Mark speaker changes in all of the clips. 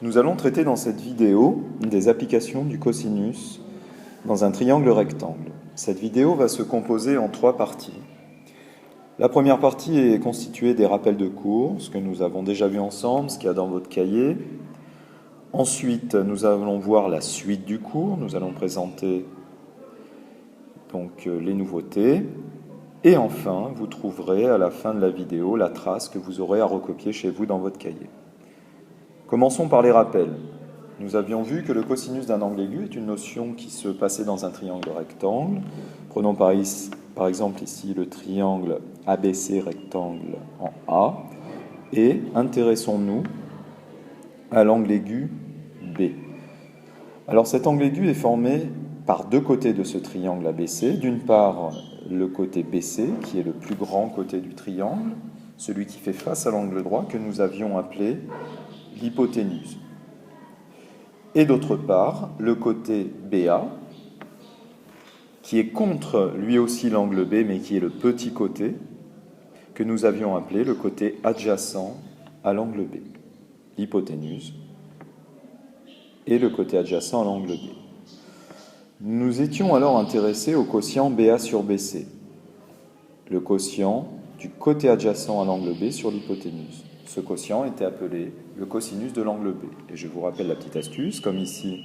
Speaker 1: Nous allons traiter dans cette vidéo des applications du cosinus dans un triangle rectangle. Cette vidéo va se composer en 3 parties. La première partie est constituée des rappels de cours, ce que nous avons déjà vu ensemble, ce qu'il y a dans votre cahier. Ensuite, nous allons voir la suite du cours, nous allons présenter donc les nouveautés. Et enfin, vous trouverez à la fin de la vidéo la trace que vous aurez à recopier chez vous dans votre cahier. Commençons par les rappels. Nous avions vu que le cosinus d'un angle aigu est une notion qui se passait dans un triangle rectangle. Prenons par exemple ici le triangle ABC rectangle en A et intéressons-nous à l'angle aigu B. Alors cet angle aigu est formé par deux côtés de ce triangle ABC. D'une part, le côté BC, qui est le plus grand côté du triangle, celui qui fait face à l'angle droit que nous avions appelé l'hypoténuse. Et d'autre part, le côté BA, qui est contre lui aussi l'angle B, mais qui est le petit côté, que nous avions appelé le côté adjacent à l'angle B. L'hypoténuse et le côté adjacent à l'angle B. Nous étions alors intéressés au quotient BA sur BC, le quotient du côté adjacent à l'angle B sur l'hypoténuse. Ce quotient était appelé le cosinus de l'angle B. Et je vous rappelle la petite astuce, comme ici,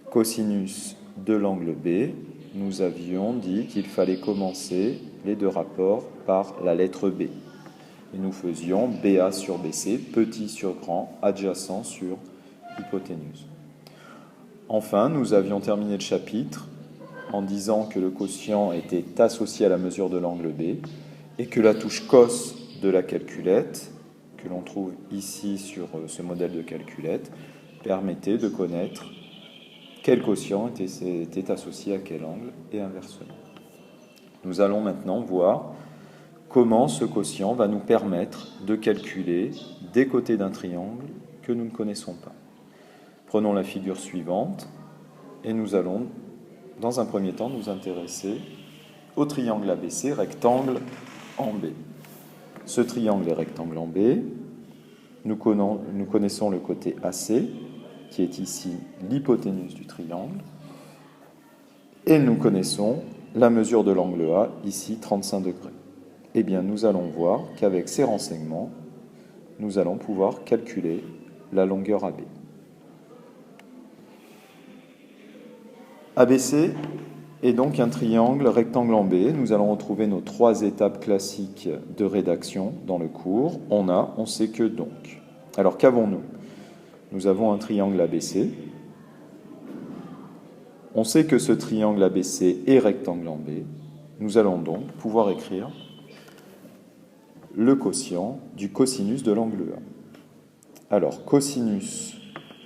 Speaker 1: cosinus de l'angle B, nous avions dit qu'il fallait commencer les deux rapports par la lettre B. Et nous faisions BA sur BC, petit sur grand, adjacent sur hypoténuse. Enfin, nous avions terminé le chapitre en disant que le quotient était associé à la mesure de l'angle B et que la touche cos de la calculette, que l'on trouve ici sur ce modèle de calculette, permettait de connaître quel quotient était associé à quel angle et inversement. Nous allons maintenant voir comment ce quotient va nous permettre de calculer des côtés d'un triangle que nous ne connaissons pas. Prenons la figure suivante et nous allons, dans un premier temps, nous intéresser au triangle ABC, rectangle en B. Ce triangle est rectangle en B. Nous connaissons le côté AC, qui est ici l'hypoténuse du triangle. Et nous connaissons la mesure de l'angle A, ici 35 degrés. Eh bien, nous allons voir qu'avec ces renseignements, nous allons pouvoir calculer la longueur AB. ABC est donc un triangle rectangle en B. Nous allons retrouver nos 3 étapes classiques de rédaction dans le cours. On sait que donc. Alors qu'avons-nous ? Nous avons un triangle ABC. On sait que ce triangle ABC est rectangle en B. Nous allons donc pouvoir écrire le quotient du cosinus de l'angle A. Alors, cosinus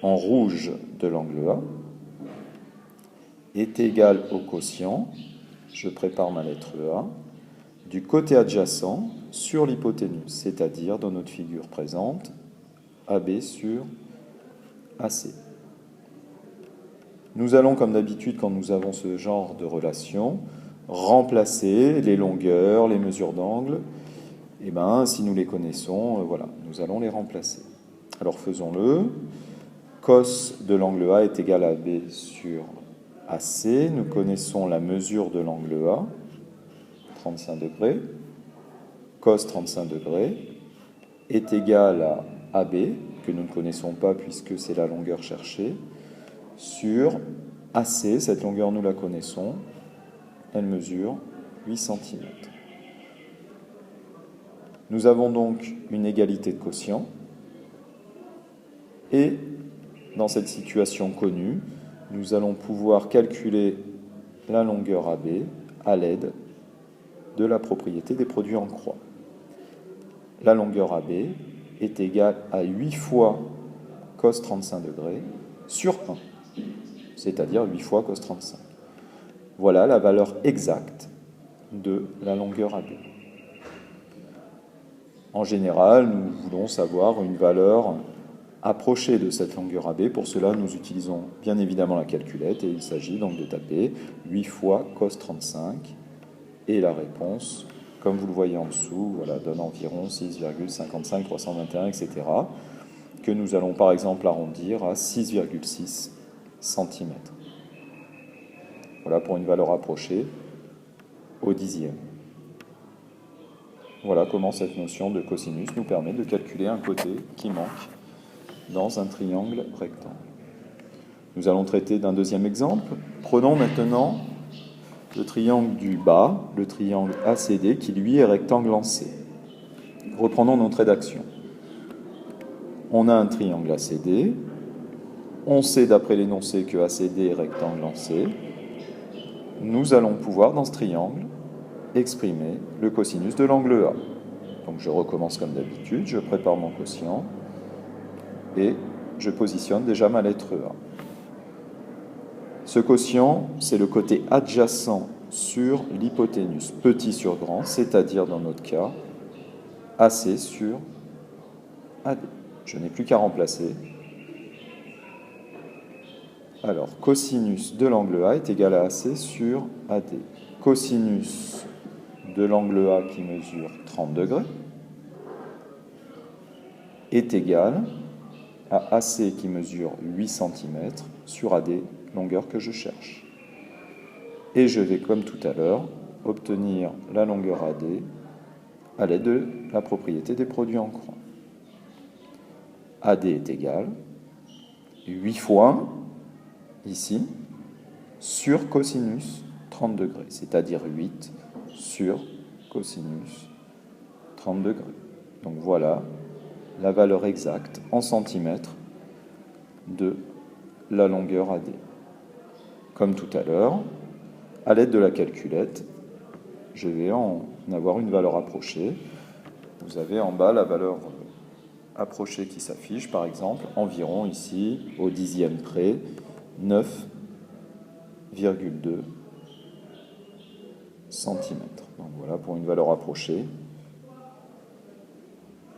Speaker 1: en rouge de l'angle A est égal au quotient, je prépare ma lettre A, du côté adjacent sur l'hypoténuse, c'est-à-dire dans notre figure présente, AB sur AC. Nous allons, comme d'habitude, quand nous avons ce genre de relation, remplacer les longueurs, les mesures d'angle. Eh bien, si nous les connaissons, voilà, nous allons les remplacer. Alors faisons-le. Cos de l'angle A est égal à AB sur AC, nous connaissons la mesure de l'angle A, 35 degrés, cos 35 degrés, est égal à AB, que nous ne connaissons pas puisque c'est la longueur cherchée, sur AC, cette longueur nous la connaissons, elle mesure 8 cm. Nous avons donc une égalité de quotient, et dans cette situation connue, nous allons pouvoir calculer la longueur AB à l'aide de la propriété des produits en croix. La longueur AB est égale à 8 fois cos 35 degrés sur 1, c'est-à-dire 8 fois cos 35. Voilà la valeur exacte de la longueur AB. En général, nous voulons savoir une valeur approcher de cette longueur AB. Pour cela, nous utilisons bien évidemment la calculette et il s'agit donc de taper 8 fois cos 35 et la réponse, comme vous le voyez en dessous, voilà, donne environ 6,55321, etc. que nous allons par exemple arrondir à 6,6 cm. Voilà pour une valeur approchée au dixième. Voilà comment cette notion de cosinus nous permet de calculer un côté qui manque dans un triangle rectangle. Nous allons traiter d'un deuxième exemple. Prenons maintenant le triangle du bas, le triangle ACD, qui lui est rectangle en C. Reprenons notre rédaction. On a un triangle ACD. On sait d'après l'énoncé que ACD est rectangle en C. Nous allons pouvoir, dans ce triangle, exprimer le cosinus de l'angle A. Donc je recommence comme d'habitude, je prépare mon quotient et je positionne déjà ma lettre A. Ce quotient, c'est le côté adjacent sur l'hypoténuse, petit sur grand, c'est-à-dire dans notre cas, AC sur AD. Je n'ai plus qu'à remplacer. Alors, cosinus de l'angle A est égal à AC sur AD. Cosinus de l'angle A qui mesure 30 degrés est égal à AC qui mesure 8 cm sur AD, longueur que je cherche. Et je vais, comme tout à l'heure, obtenir la longueur AD à l'aide de la propriété des produits en croix. AD est égal 8 fois, ici, sur cosinus 30 degrés, c'est-à-dire 8 sur cosinus 30 degrés. Donc voilà la valeur exacte en centimètres de la longueur AD. Comme tout à l'heure, à l'aide de la calculette, je vais en avoir une valeur approchée. Vous avez en bas la valeur approchée qui s'affiche, par exemple, environ ici, au dixième près, 9,2 cm. Donc voilà pour une valeur approchée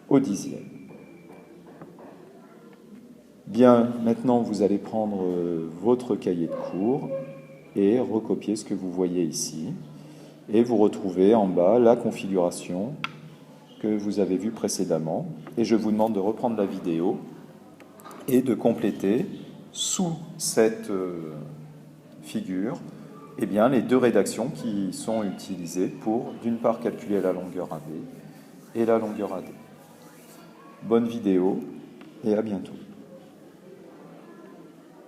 Speaker 1: au dixième. Bien, maintenant vous allez prendre votre cahier de cours et recopier ce que vous voyez ici. Et vous retrouvez en bas la configuration que vous avez vue précédemment. Et je vous demande de reprendre la vidéo et de compléter sous cette figure eh bien, les deux rédactions qui sont utilisées pour, d'une part, calculer la longueur AB et la longueur AD. Bonne vidéo et à bientôt.